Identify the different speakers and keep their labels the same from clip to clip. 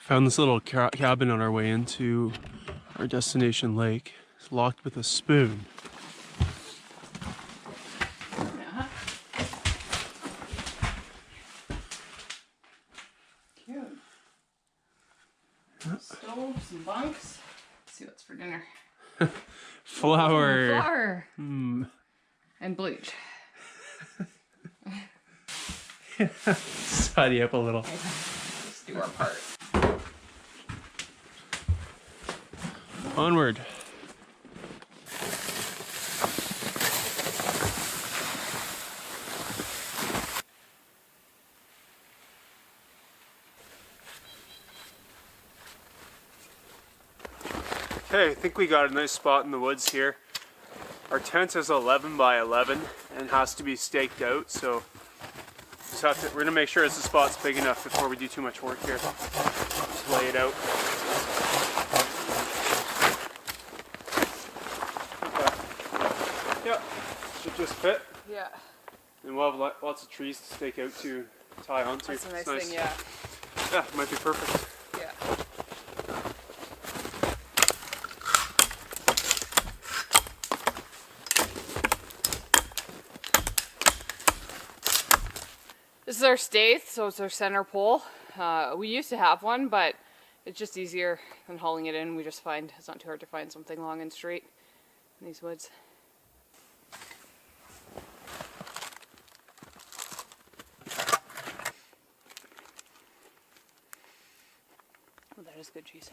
Speaker 1: Found this little cabin on our way into our destination lake. It's locked with a spoon.
Speaker 2: Yeah. Cute. Some stove, some bunks. Let's see what's for dinner.
Speaker 1: Flour.
Speaker 2: Flour. And bleach.
Speaker 1: Tidy up a little.
Speaker 2: Let's do our part.
Speaker 1: Onward. Okay, I think we got a nice spot in the woods here. Our tent is 11 by 11 and has to be staked out, so we're gonna make sure the spot's big enough before we do too much work here. Just lay it out. Okay. Yeah, should just fit.
Speaker 2: Yeah.
Speaker 1: And we'll have lots of trees to stake out to tie onto.
Speaker 2: That's a nice
Speaker 1: It's
Speaker 2: thing, yeah.
Speaker 1: Yeah, it might be perfect.
Speaker 2: Yeah. This is our stake, so it's our center pole. We used to have one, but it's just easier than hauling it in. We just find it's not too hard to find something long and straight in these woods. Oh, that is good cheese.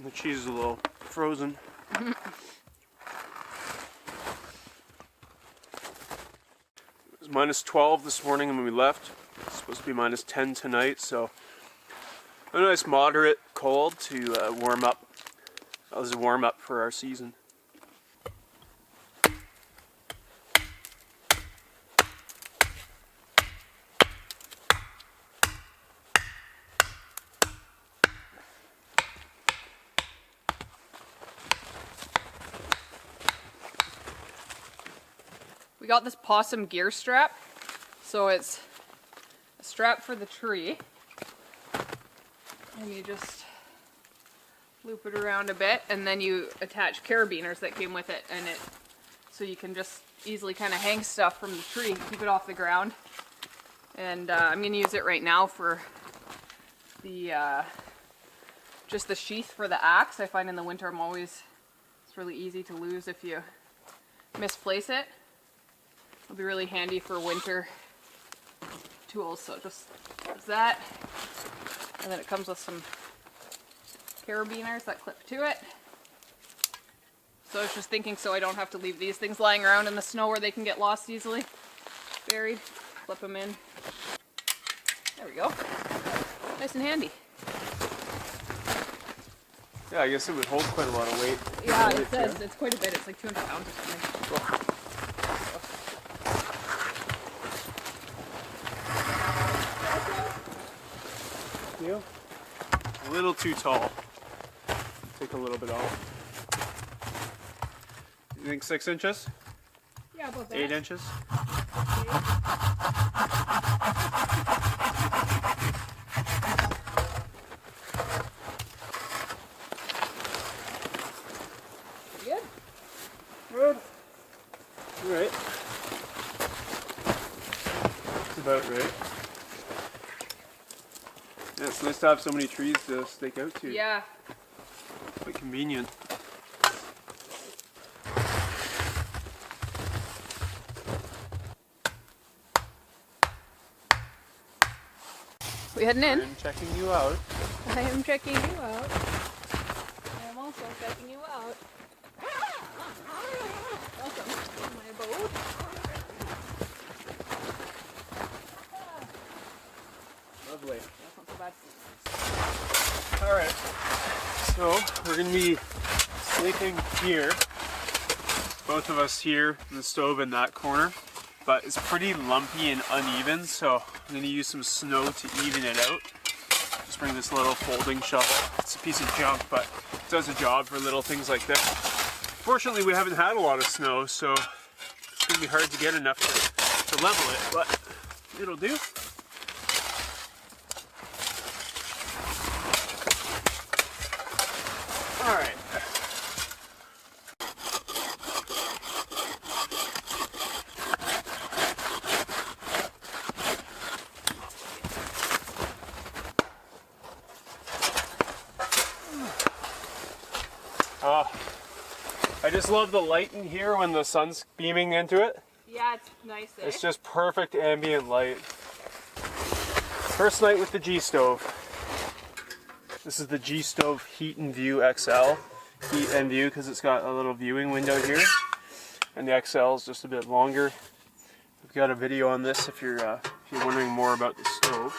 Speaker 1: The cheese is a little frozen. It was minus 12 this morning when we left. It's supposed to be minus 10 tonight, so a nice moderate cold to warm up. That was a warm up for our season.
Speaker 2: We got this possum gear strap, so it's a strap for the tree, and you just loop it around a bit, and then you attach carabiners that came with it, and so you can just easily kind of hang stuff from the tree, keep it off the ground. And I'm going to use it right now for the just the sheath for the axe. I find in the winter it's really easy to lose if you misplace it. It'll be really handy for winter tools, so just use that. And then it comes with some carabiners that clip to it. So I was just thinking, so I don't have to leave these things lying around in the snow where they can get lost easily. Buried, flip them in. There we go. Nice and handy.
Speaker 1: Yeah, I guess it would hold quite a lot of weight.
Speaker 2: Yeah, it says it's quite a bit. It's like 200 pounds or something.
Speaker 1: Cool. A little too tall. Take a little bit off. You think 6 inches?
Speaker 2: Yeah, about that.
Speaker 1: 8 inches?
Speaker 2: Good?
Speaker 1: Good. Alright. That's about right. Yeah, it's nice to have so many trees to stake out to.
Speaker 2: Yeah.
Speaker 1: Quite convenient.
Speaker 2: We heading in?
Speaker 1: I'm checking you out.
Speaker 2: I am checking you out. I am also checking you out. Welcome to my abode.
Speaker 1: Lovely.
Speaker 2: That's not so bad.
Speaker 1: Alright. So, we're going to be sleeping here. Both of us here in the stove in that corner. But it's pretty lumpy and uneven, so I'm going to use some snow to even it out. Just bring this little folding shovel. It's a piece of junk, but it does a job for little things like this. Fortunately, we haven't had a lot of snow, so it's going to be hard to get enough to level it, but it'll do. just love the light in here when the sun's beaming into it.
Speaker 2: Yeah, it's nice. Eh?
Speaker 1: It's just perfect ambient light. First night with the G stove. This is the G stove Heat and View XL. Heat and View because it's got a little viewing window here, and the XL is just a bit longer. I've got a video on this if you're wondering more about the stove.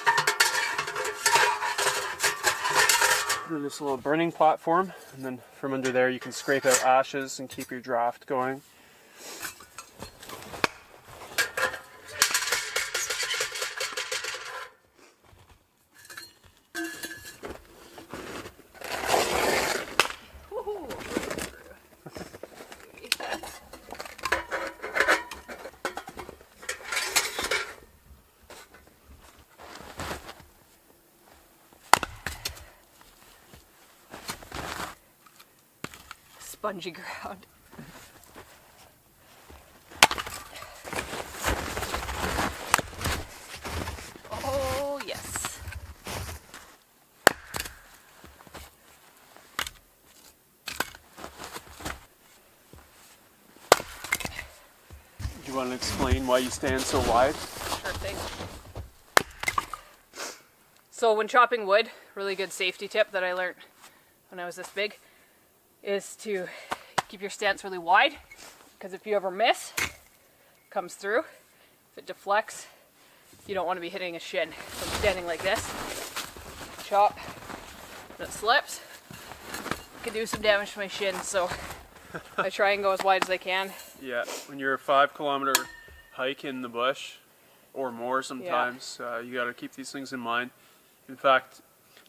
Speaker 1: And this little burning platform, and then from under there you can scrape out ashes and keep your draft going.
Speaker 2: Spongy ground. Oh, yes.
Speaker 1: Do you want to explain why you stand so wide?
Speaker 2: Sure thing. So when chopping wood, really good safety tip that I learned when I was this big is to keep your stance really wide, because if you ever miss, it comes through. If it deflects, you don't want to be hitting a shin. So I'm standing like this, chop, and it slips, it can do some damage to my shin, so I try and go as wide as I can.
Speaker 1: Yeah, when you're a 5-kilometer hike in the bush, or more sometimes, you got to keep these things in mind. In fact,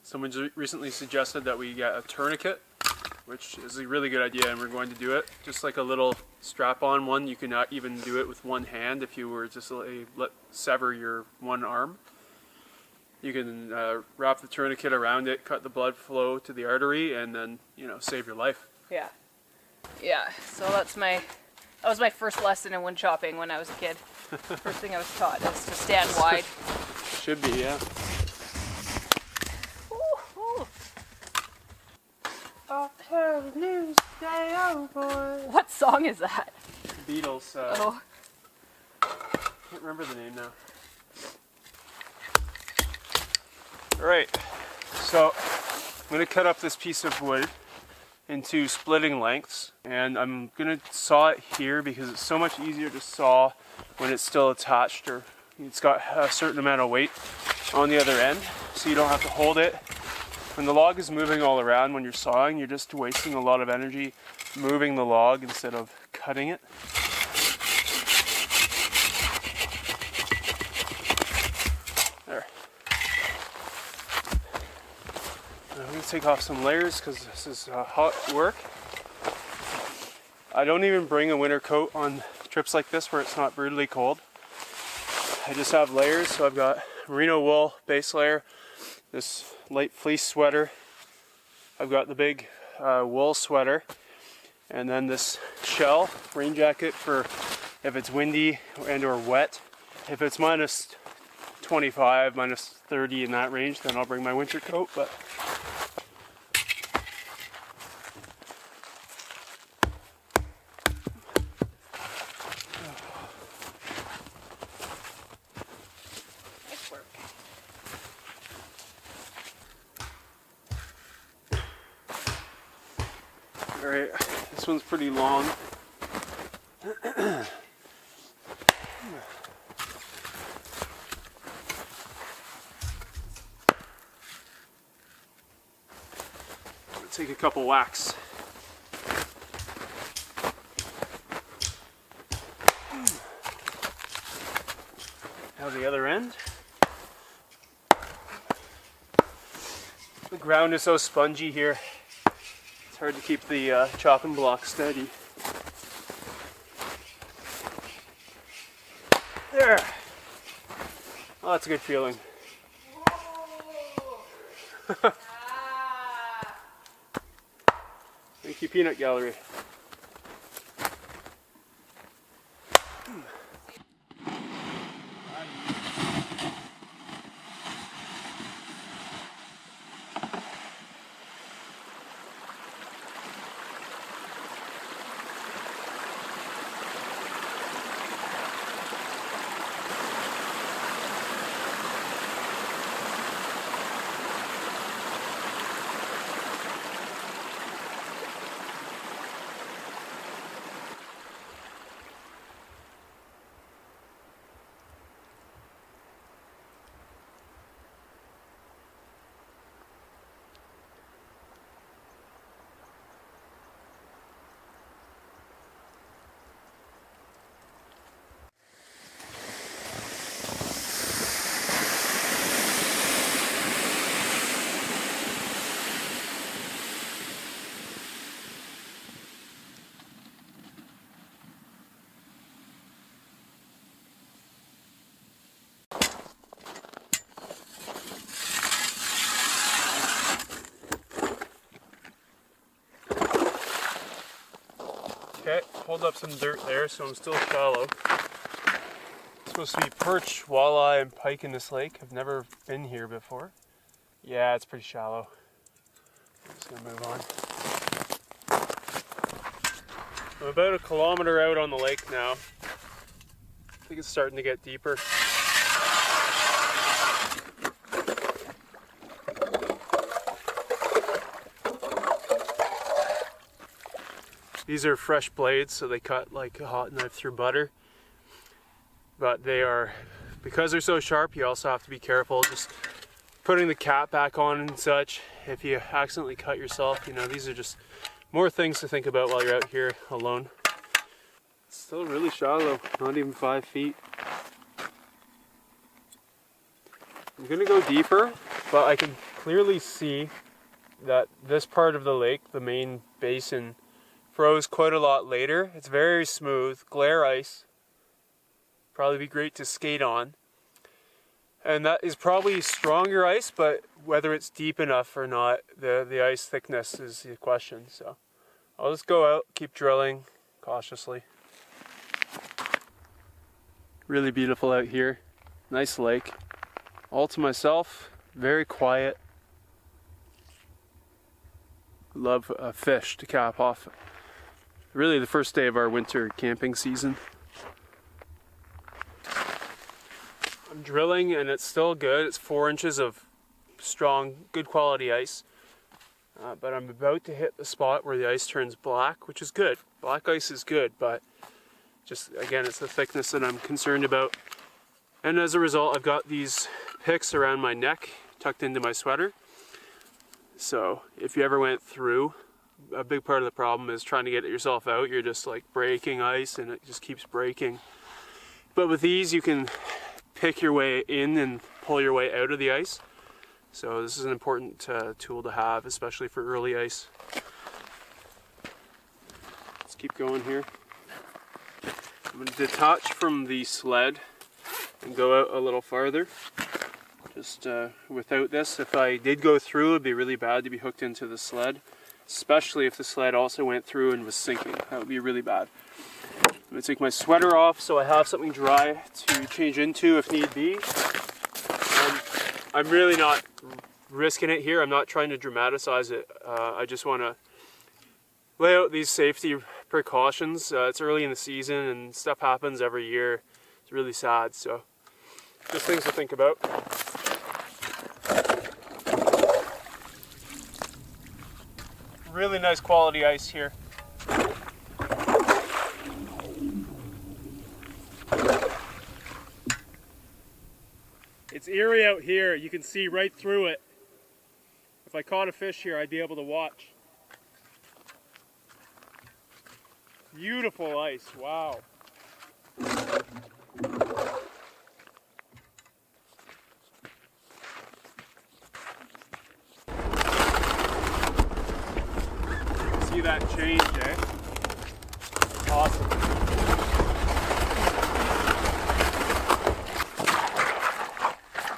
Speaker 1: someone recently suggested that we get a tourniquet, which is a really good idea, and we're going to do it. Just like a little strap-on one. You can even do it with one hand if you were just sever your one arm. You can wrap the tourniquet around it, cut the blood flow to the artery, and then, you know, save your life.
Speaker 2: Yeah. Yeah, so that was my first lesson in wood chopping when I was a kid. First thing I was taught is to stand wide.
Speaker 1: Should be, yeah.
Speaker 2: What song is that?
Speaker 1: Beatles.
Speaker 2: Oh.
Speaker 1: Can't remember the name now. Alright, so I'm going to cut up this piece of wood into splitting lengths, and I'm going to saw it here because it's so much easier to saw when it's still attached, or it's got a certain amount of weight on the other end, so you don't have to hold it. When the log is moving all around when you're sawing, you're just wasting a lot of energy moving the log instead of cutting it. There. I'm going to take off some layers because this is hot work. I don't even bring a winter coat on trips like this where it's not brutally cold. I just have layers, so I've got merino wool base layer, this light fleece sweater, I've got the big wool sweater, and then this shell rain jacket for if it's windy and or wet. If it's minus 25, minus 30 in that range, then I'll bring my winter coat. But
Speaker 2: Nice work.
Speaker 1: alright, this one's pretty long. Take a couple whacks. Now the other end. The ground is so spongy here. It's hard to keep the chopping block steady. There. Oh, that's a good feeling. Thank you, Peanut Gallery. pulled up some dirt there, so I'm still shallow. It's supposed to be perch, walleye, and pike in this lake. I've never been here before. Yeah, it's pretty shallow. I'm just gonna move on. I'm about 1 kilometer out on the lake now. I think it's starting to get deeper. These are fresh blades, so they cut like a hot knife through butter. But they are, because they're so sharp, you also have to be careful just putting the cap back on and such. If you accidentally cut yourself, you know, these are just more things to think about while you're out here alone. It's still really shallow, not even 5 feet. I'm gonna go deeper, but I can clearly see that this part of the lake, the main basin, froze quite a lot later. It's very smooth, glare ice. Probably be great to skate on. And that is probably stronger ice, but whether it's deep enough or not, the ice thickness is the question. So I'll just go out, keep drilling cautiously. Really beautiful out here. Nice lake. All to myself, very quiet. Love a fish to cap off. Really the first day of our winter camping season. I'm drilling and it's still good. It's 4 inches of strong, good quality ice. But I'm about to hit the spot where the ice turns black, which is good. Black ice is good, but just again, it's the thickness that I'm concerned about. And as a result, I've got these picks around my neck, tucked into my sweater. So if you ever went through, a big part of the problem is trying to get yourself out. You're just like breaking ice and it just keeps breaking. But with these, you can pick your way in and pull your way out of the ice. So this is an important tool to have, especially for early ice. Let's keep going here. I'm going to detach from the sled and go out a little farther. Just without this, if I did go through, it'd be really bad to be hooked into the sled. Especially if the sled also went through and was sinking. That would be really bad. I'm going to take my sweater off so I have something dry to change into if need be. I'm really not risking it here. I'm not trying to dramatize it. I just want to lay out these safety precautions. It's early in the season and stuff happens every year. It's really sad. So just things to think about. Really nice quality ice here. It's eerie out here. You can see right through it. If I caught a fish here, I'd be able to watch. Beautiful ice. Wow. See that change, eh? Awesome.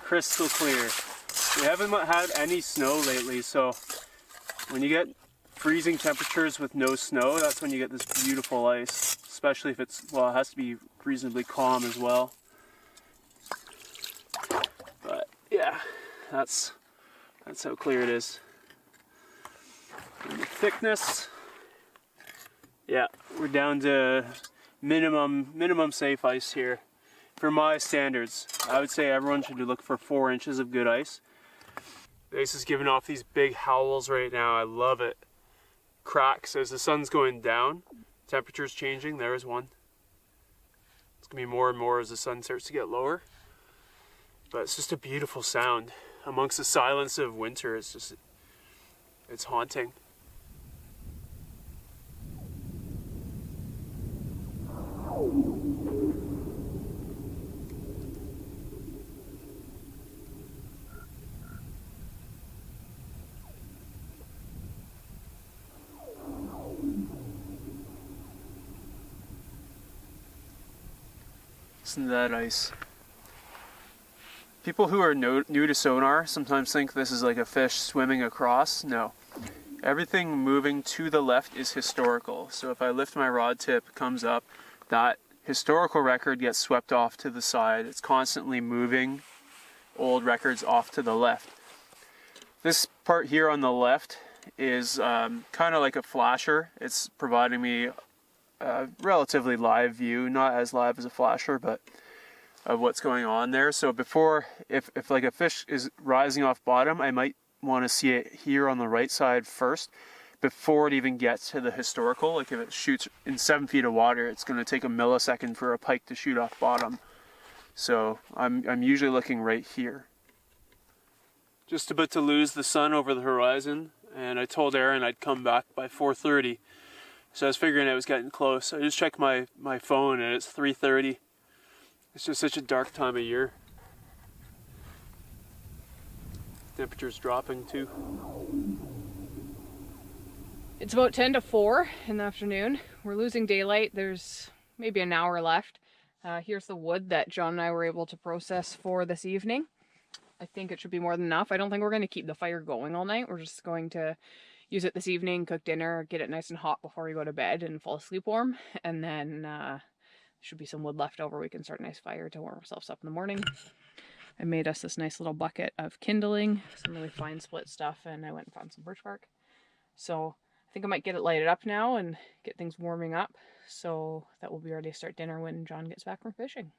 Speaker 1: Crystal clear. We haven't had any snow lately, so when you get freezing temperatures with no snow, that's when you get this beautiful ice. Especially if it's, well, it has to be reasonably calm as well. But yeah, that's how clear it is. And the thickness, yeah, we're down to minimum safe ice here. For my standards, I would say everyone should look for 4 inches of good ice. The ice is giving off these big howls right now. I love it. Cracks as the sun's going down. Temperature's changing. There is one. It's going to be more and more as the sun starts to get lower. But it's just a beautiful sound. Amongst the silence of winter, it's haunting. Listen to that ice. People who are new to sonar sometimes think this is like a fish swimming across. No. Everything moving to the left is historical. So if I lift my rod tip, it comes up, that historical record gets swept off to the side. It's constantly moving old records off to the left. This part here on the left is kind of like a flasher. It's providing me a relatively live view, not as live as a flasher, but of what's going on there. So before, if like a fish is rising off bottom, I might want to see it here on the right side first before it even gets to the historical. Like if it shoots in 7 feet of water, it's going to take a millisecond for a pike to shoot off bottom. So I'm usually looking right here. Just about to lose the sun over the horizon, and I told Aaron I'd come back by 4:30. So I was figuring I was getting close. I just checked my phone and it's 3:30. It's just such a dark time of year. Temperature's dropping too.
Speaker 2: It's about 10 to 4 in the afternoon. We're losing daylight. There's maybe an hour left. Here's the wood that John and I were able to process for this evening. I think it should be more than enough. I don't think we're going to keep the fire going all night. We're just going to use it this evening, cook dinner, get it nice and hot before we go to bed and fall asleep warm. And then should be some wood left over. We can start a nice fire to warm ourselves up in the morning. I made us this nice little bucket of kindling, some really fine split stuff, and I went and found some birch bark. So I think I might get it lighted up now and get things warming up, so that we'll be ready to start dinner when John gets back from fishing.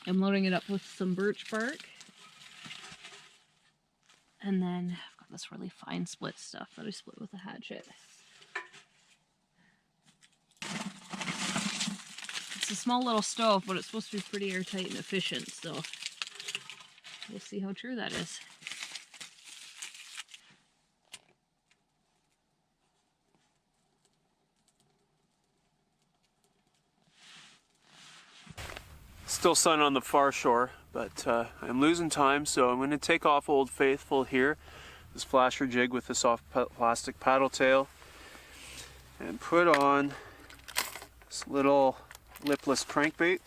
Speaker 2: I'm loading it up with some birch bark. And then I've got this really fine split stuff that I split with a hatchet. It's a small little stove, but it's supposed to be pretty airtight and efficient, so we'll see how true that is.
Speaker 1: Still sun on the far shore, but I'm losing time, so I'm going to take off Old Faithful here, this flasher jig with the soft plastic paddle tail, and put on this little lipless crankbait.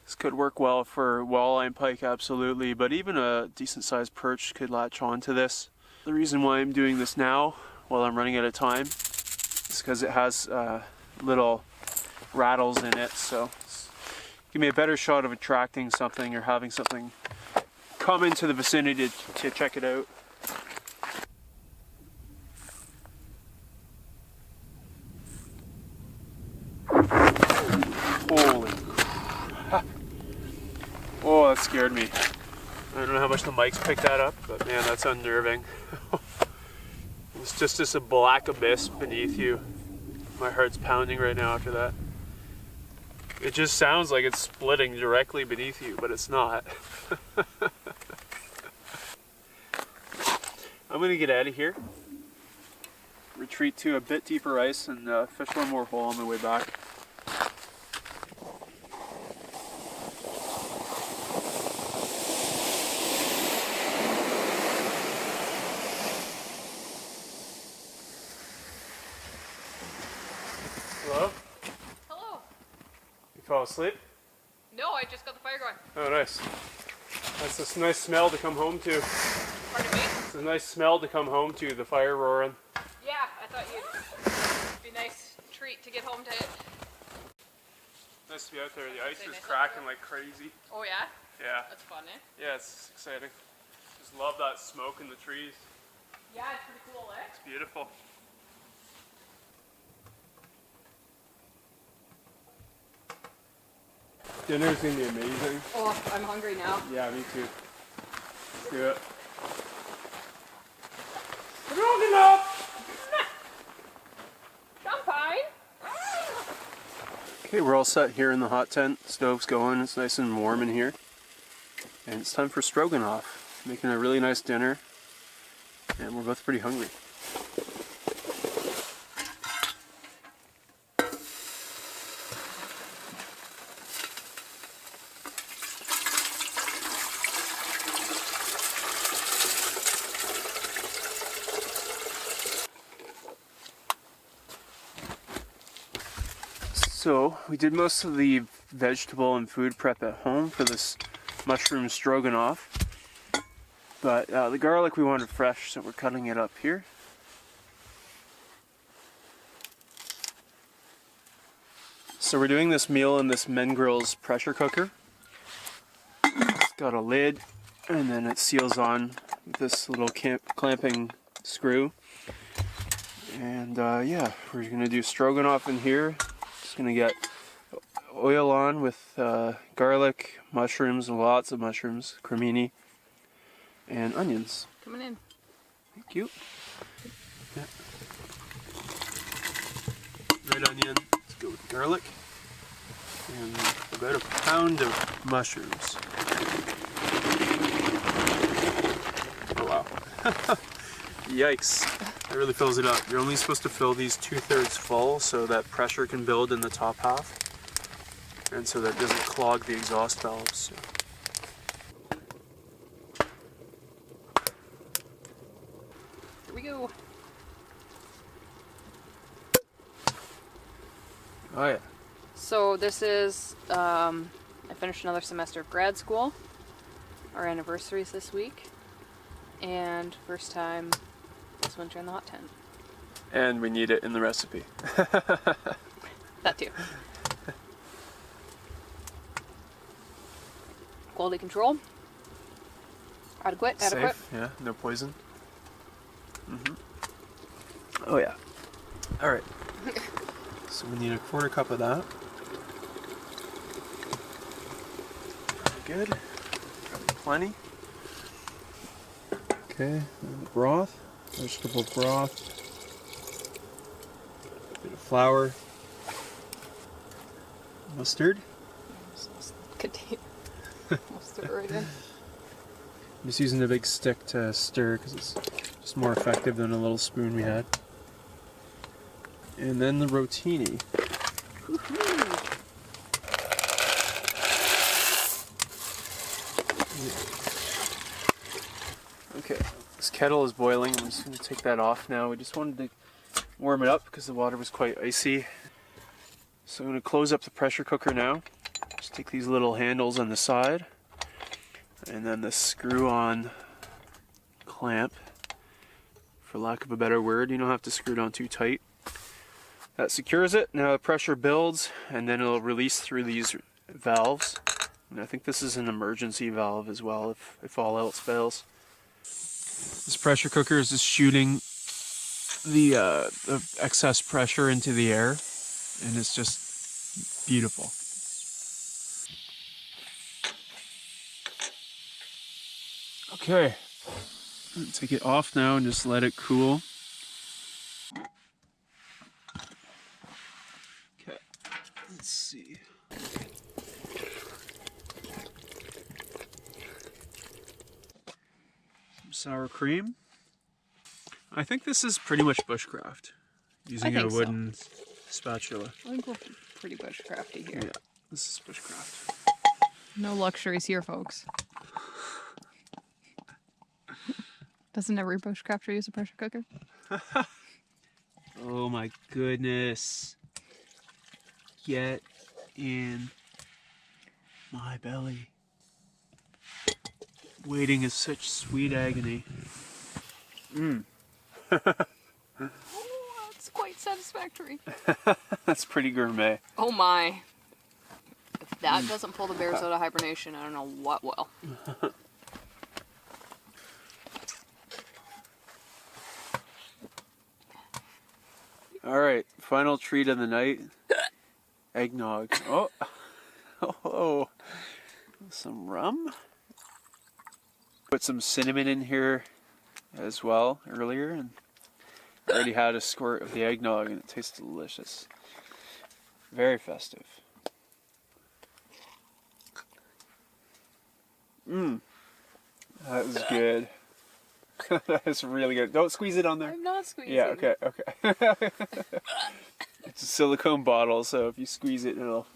Speaker 1: This could work well for walleye and pike, absolutely, but even a decent sized perch could latch onto this. The reason why I'm doing this now, while I'm running out of time, is because it has little rattles in it, so give me a better shot of attracting something or having something come into the vicinity to check it out. Holy crap. Oh, that scared me. I don't know how much the mics picked that up, but man, that's unnerving. It's just a black abyss beneath you. My heart's pounding right now after that. It just sounds like it's splitting directly beneath you, but it's not. I'm gonna get out of here, retreat to a bit deeper ice, and fish one more hole on my way back. Hello?
Speaker 2: Hello.
Speaker 1: You fell asleep?
Speaker 2: No, I just got the fire going.
Speaker 1: Oh, nice. That's a nice smell to come home to.
Speaker 2: Pardon me?
Speaker 1: It's a nice smell to come home to, the fire roaring.
Speaker 2: Yeah, I thought it'd be a nice treat to get home to it.
Speaker 1: Nice to be out there. The ice is
Speaker 2: nice
Speaker 1: cracking like crazy.
Speaker 2: Oh yeah?
Speaker 1: Yeah.
Speaker 2: That's fun, eh?
Speaker 1: Yeah, it's exciting. Just love that smoke in the trees.
Speaker 2: Yeah, it's pretty cool, eh?
Speaker 1: It's beautiful. Dinner's gonna be amazing.
Speaker 2: Oh, I'm hungry now.
Speaker 1: Yeah, me too. Let's do it. Stroganoff!
Speaker 2: Champagne!
Speaker 1: Okay, we're all set here in the hot tent. The stove's going. It's nice and warm in here. And it's time for Stroganoff. Making a really nice dinner. And we're both pretty hungry. So we did most of the vegetable and food prep at home for this mushroom stroganoff, but the garlic we wanted fresh, so we're cutting it up here. So we're doing this meal in this Mengrills pressure cooker. It's got a lid, and then it seals on with this little clamping screw. And yeah, we're gonna do stroganoff in here. Just gonna get oil on with garlic, mushrooms, and lots of mushrooms, cremini, and onions.
Speaker 2: Coming in.
Speaker 1: Thank you. Yeah. Red onion. Let's go with garlic. And about a pound of mushrooms. Oh wow. Yikes. That really fills it up. You're only supposed to fill these 2/3 full so that pressure can build in the top half. And so that doesn't clog the exhaust valves.
Speaker 2: Here we go.
Speaker 1: Oh yeah.
Speaker 2: So this is, I finished another semester of grad school. Our anniversary's this week. And first time this winter in the hot tent.
Speaker 1: And we need it in the recipe.
Speaker 2: That too. Quality control. Adequate.
Speaker 1: Safe, yeah, no poison. Oh yeah. All right. So we need a 1/4 cup of that. Good. Probably plenty. Okay, and the broth, vegetable broth, a bit of flour, mustard.
Speaker 2: Mustard right in.
Speaker 1: I'm just using a big stick to stir because it's just more effective than a little spoon we had. And then the rotini. Okay, this kettle is boiling. I'm just going to take that off now. We just wanted to warm it up because the water was quite icy. So I'm going to close up the pressure cooker now. Just take these little handles on the side. And then the screw-on clamp, for lack of a better word. You don't have to screw it on too tight. That secures it. Now the pressure builds, and then it'll release through these valves. And I think this is an emergency valve as well, if all else fails. This pressure cooker is just shooting the excess pressure into the air, and it's just beautiful. Okay, take it off now and just let it cool. Okay, let's see. Some sour cream. I think this is pretty much bushcraft, using a wooden spatula.
Speaker 2: I think we're pretty bushcrafty here.
Speaker 1: Yeah, this is bushcraft.
Speaker 2: No luxuries here, folks. Doesn't every bushcrafter use a pressure cooker?
Speaker 1: Oh my goodness. Get in my belly. Waiting is such sweet agony.
Speaker 2: Oh, that's quite satisfactory.
Speaker 1: That's pretty gourmet.
Speaker 2: Oh my. If that doesn't pull the bears out of hibernation, I don't know what will.
Speaker 1: Alright, final treat of the night. Eggnog. Oh. Oh. Some rum. Put some cinnamon in here as well earlier, and I already had a squirt of the eggnog and it tastes delicious. Very festive. That was good. That is really good. Don't squeeze it on there.
Speaker 2: I'm not squeezing.
Speaker 1: Yeah, okay. It's a silicone bottle, so if you squeeze it, it'll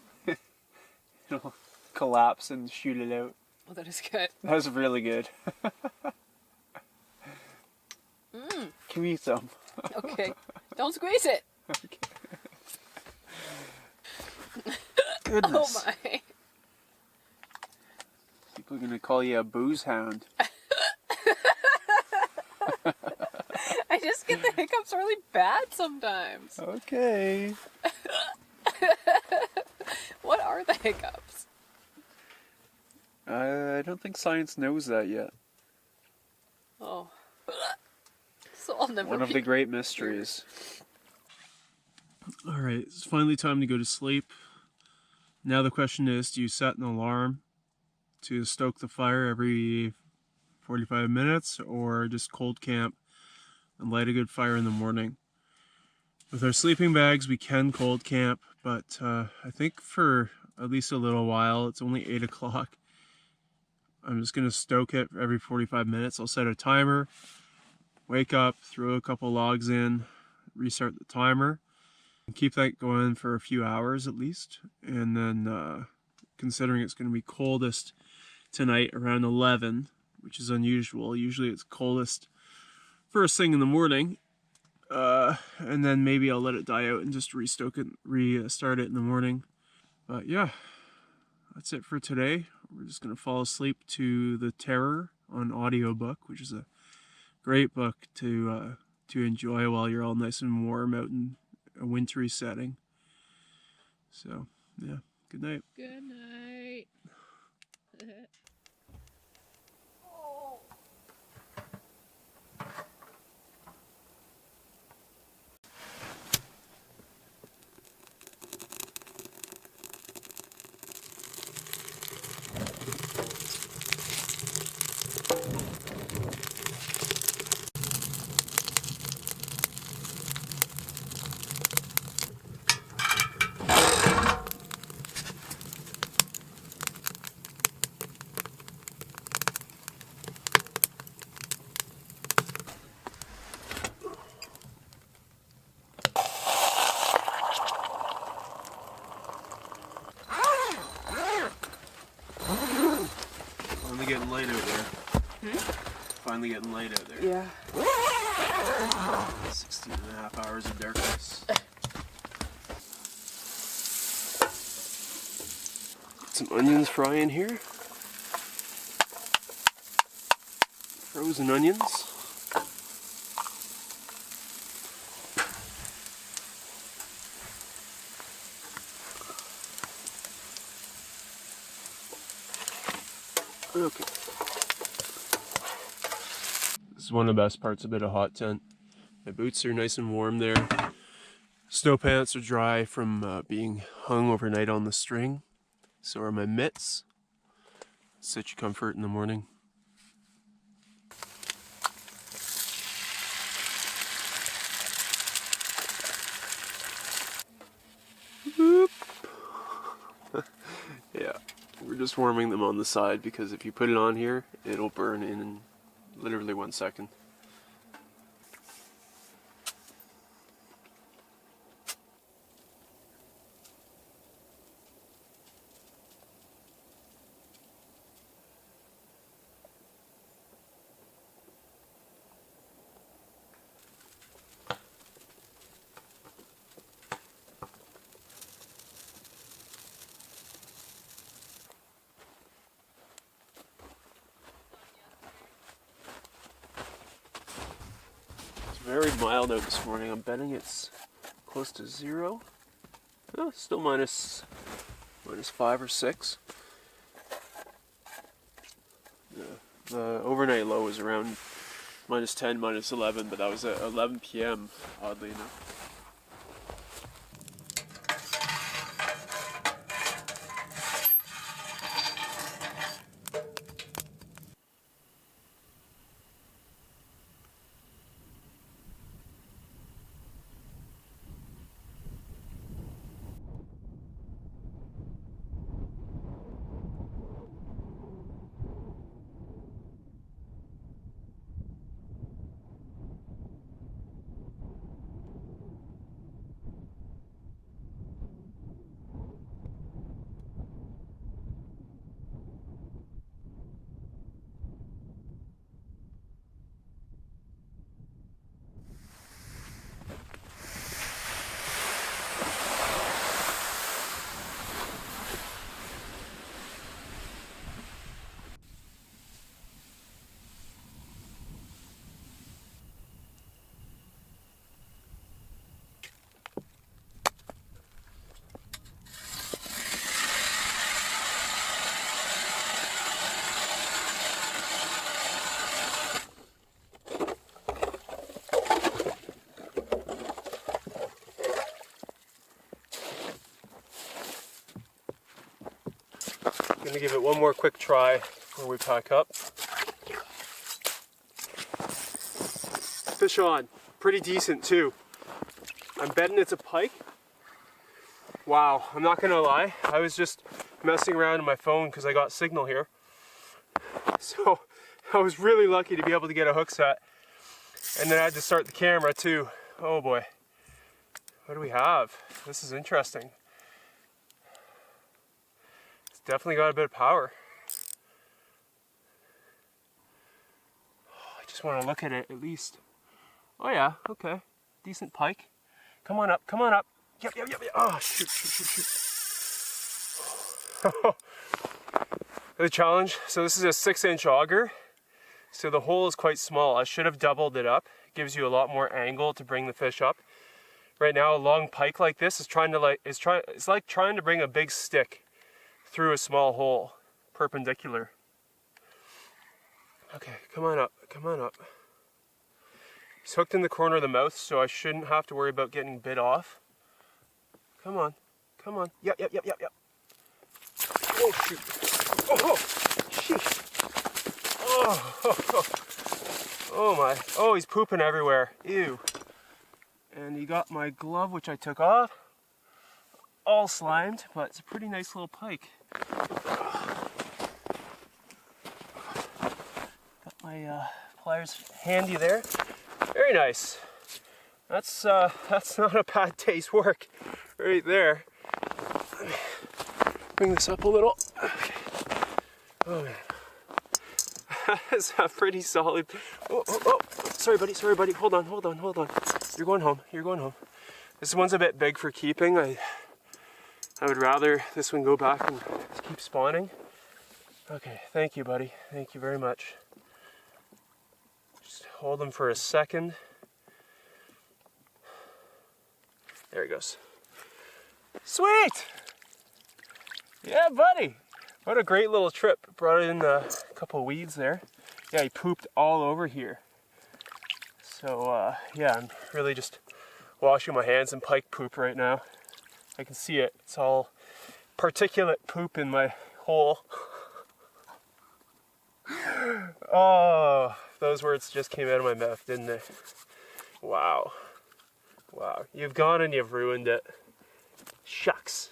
Speaker 1: collapse and shoot it out.
Speaker 2: Oh, that is good.
Speaker 1: That was really good. Give me some.
Speaker 2: Okay. Don't squeeze it.
Speaker 1: Okay. Goodness.
Speaker 2: Oh my.
Speaker 1: People are going to call you a booze hound.
Speaker 2: I just get the hiccups really bad sometimes.
Speaker 1: Okay.
Speaker 2: are the hiccups?
Speaker 1: I don't think science knows that yet.
Speaker 2: Oh. So I'll never
Speaker 1: One of the great mysteries. Alright, it's finally time to go to sleep. Now the question is, do you set an alarm to stoke the fire every 45 minutes, or just cold camp and light a good fire in the morning? With our sleeping bags, we can cold camp, but I think for at least a little while, it's only 8 o'clock. I'm just going to stoke it every 45 minutes. I'll set a timer, wake up, throw a couple logs in, restart the timer, and keep that going for a few hours at least. And then, considering it's going to be coldest tonight around 11, which is unusual. Usually it's coldest first thing in the morning. And then maybe I'll let it die out and just restart it in the morning. But yeah, that's it for today. We're just going to fall asleep to The Terror on audiobook, which is a great book to enjoy while you're all nice and warm out in a wintry setting. So, yeah, good night.
Speaker 2: Good night.
Speaker 1: Finally getting light out there. Finally getting light out there.
Speaker 2: Yeah.
Speaker 1: 16 and a half hours of darkness. Some onions frying here. Frozen onions. Okay. This is one of the best parts about a hot tent. My boots are nice and warm there. Snow pants are dry from being hung overnight on the string. So are my mitts. Such a comfort in the morning. Boop. Yeah, we're just warming them on the side because if you put it on here, it'll burn in literally 1 second. Very mild out this morning. I'm betting it's close to 0. Oh, still minus 5 or 6. The overnight low was around minus 10, minus 11, but that was at 11 p.m. oddly enough. gonna give it one more quick try before we pack up. Fish on, pretty decent too. I'm betting it's a pike. Wow, I'm not gonna lie, I was just messing around on my phone because I got signal here. So I was really lucky to be able to get a hook set. And then I had to start the camera too. Oh boy. What do we have? This is interesting. It's definitely got a bit of power. I just want to look at it at least. Oh yeah, okay. Decent pike. Come on up, come on up. Yep. Oh, shoot. The challenge, so this is a 6-inch auger. So the hole is quite small. I should have doubled it up. It gives you a lot more angle to bring the fish up. Right now, a long pike like this is it's like trying to bring a big stick through a small hole, perpendicular. Okay, come on up, come on up. He's hooked in the corner of the mouth, so I shouldn't have to worry about getting bit off. Come on, come on. Yep. Oh shoot. Oh, sheesh. Oh my. Oh, he's pooping everywhere. Ew. And he got my glove, which I took off. All slimed, but it's a pretty nice little pike. Got my pliers handy there. Very nice. That's not a bad day's work right there. Let me bring this up a little. Okay. Oh man. That's a pretty solid. Oh. Sorry buddy. Hold on. You're going home. This one's a bit big for keeping. I would rather this one go back and keep spawning. Okay, thank you buddy. Thank you very much. Just hold him for a second. There he goes. Sweet! Yeah, buddy. What a great little trip. Brought in a couple of weeds there. Yeah, he pooped all over here. So, yeah, I'm really just washing my hands in pike poop right now. I can see it. It's all particulate poop in my hole. Oh, those words just came out of my mouth, didn't they? Wow. You've gone and you've ruined it. Shucks.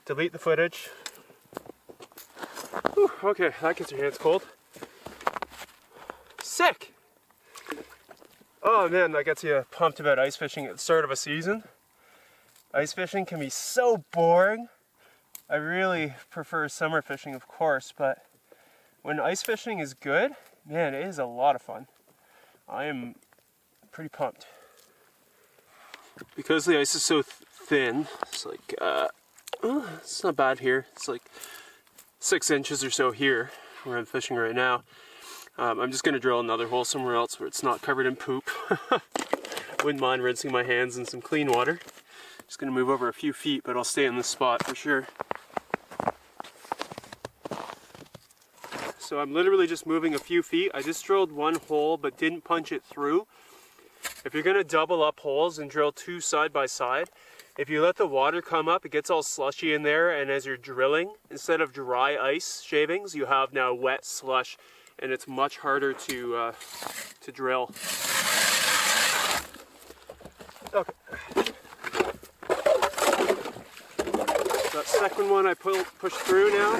Speaker 1: Delete the footage. Whew, okay, that gets your hands cold. Sick! Oh man, that gets you pumped about ice fishing at the start of a season. Ice fishing can be so boring. I really prefer summer fishing, of course, but when ice fishing is good, man, it is a lot of fun. I am pretty pumped. Because the ice is so thin, it's like, it's not bad here. It's like 6 inches or so here, where I'm fishing right now. I'm just going to drill another hole somewhere else where it's not covered in poop. Wouldn't mind rinsing my hands in some clean water. Just going to move over a few feet, but I'll stay in this spot for sure. So I'm literally just moving a few feet. I just drilled one hole but didn't punch it through. If you're going to double up holes and drill 2 side by side, if you let the water come up, it gets all slushy in there, and as you're drilling, instead of dry ice shavings, you have now wet slush, and it's much harder to drill. Okay. That second one I push through now.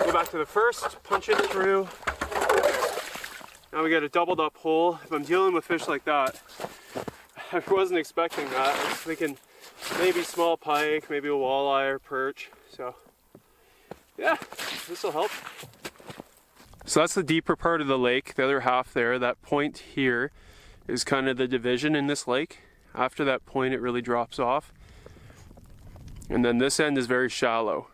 Speaker 1: Go back to the first, punch it through. Now we got a doubled up hole. If I'm dealing with fish like that, I wasn't expecting that. I was thinking maybe small pike, maybe a walleye or perch. So yeah, this will help. So that's the deeper part of the lake, the other half there. That point here is kind of the division in this lake. After that point it really drops off. And then this end is very shallow.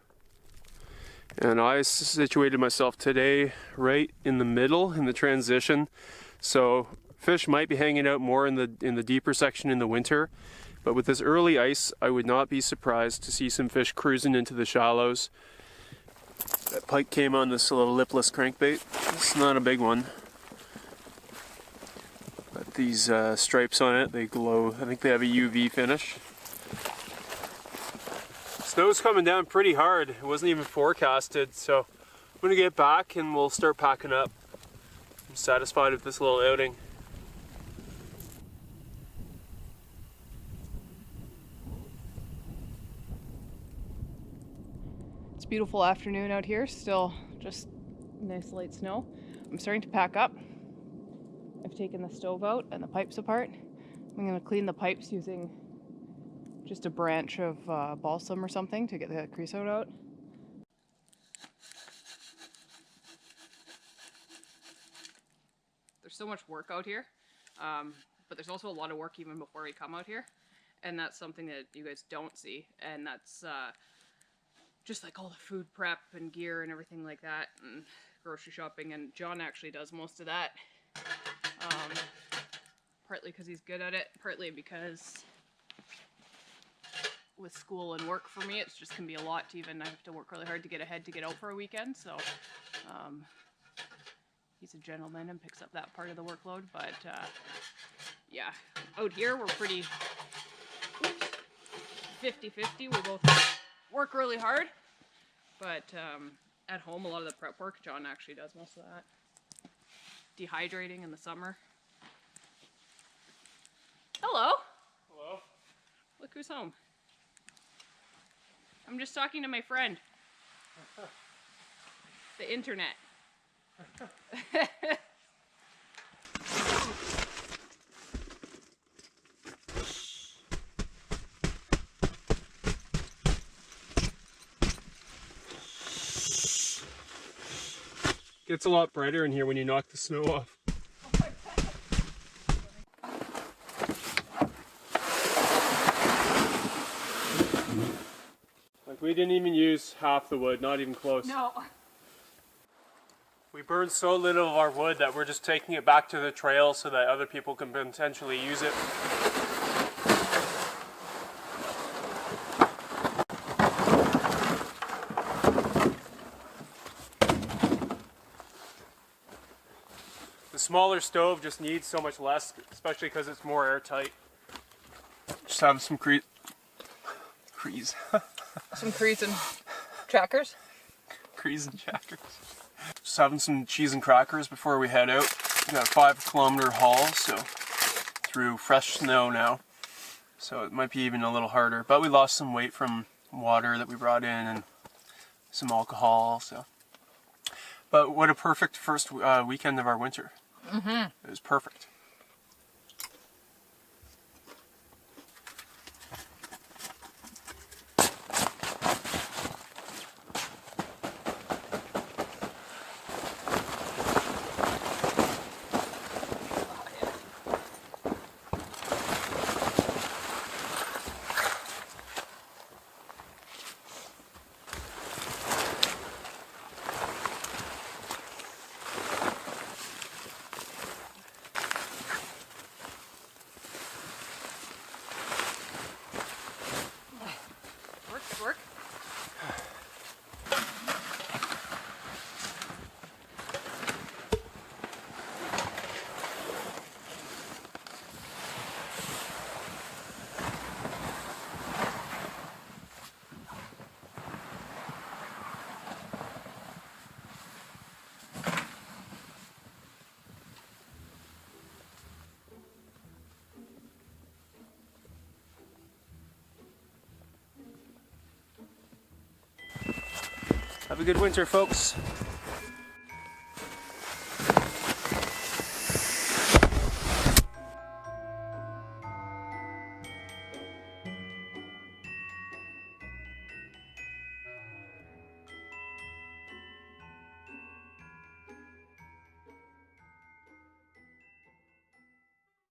Speaker 1: And I situated myself today right in the middle, in the transition. So fish might be hanging out more in the deeper section in the winter. But with this early ice, I would not be surprised to see some fish cruising into the shallows. That pike came on this little lipless crankbait. It's not a big one. But these stripes on it, they glow. I think they have a UV finish. It's Snow's coming down pretty hard. It wasn't even forecasted, so I'm gonna get back and we'll start packing up. I'm satisfied with this little outing.
Speaker 2: It's a beautiful afternoon out here, still just nice light snow. I'm starting to pack up. I've taken the stove out and the pipes apart. I'm going to clean the pipes using just a branch of balsam or something to get the creosote out. There's so much work out here, but there's also a lot of work even before we come out here, and that's something that you guys don't see, and that's just like all the food prep and gear and everything like that, and grocery shopping, and John actually does most of that. Partly because he's good at it, partly because with school and work for me, it's just can be a lot to even, I have to work really hard to get ahead to get out for a weekend, so he's a gentleman and picks up that part of the workload, but yeah, out here we're pretty 50-50, we both work really hard, but at home a lot of the prep work, John actually does most of that. Dehydrating in the summer. Hello.
Speaker 1: Hello.
Speaker 2: Look who's home. I'm just talking to my friend. The internet.
Speaker 1: Gets a lot brighter in here when you knock the snow off. Like, we didn't even use half the wood, not even close.
Speaker 2: No.
Speaker 1: We burned so little of our wood that we're just taking it back to the trail so that other people can potentially use it. The smaller stove just needs so much less, especially because it's more airtight. Just have some crease.
Speaker 2: Some crease and crackers.
Speaker 1: Crease and crackers. Just having some cheese and crackers before we head out. We got a 5-kilometer haul, so through fresh snow now. So it might be even a little harder. But we lost some weight from water that we brought in and some alcohol. So, but what a perfect first weekend of our winter. It was perfect.
Speaker 2: Work.
Speaker 1: Have a good winter, folks.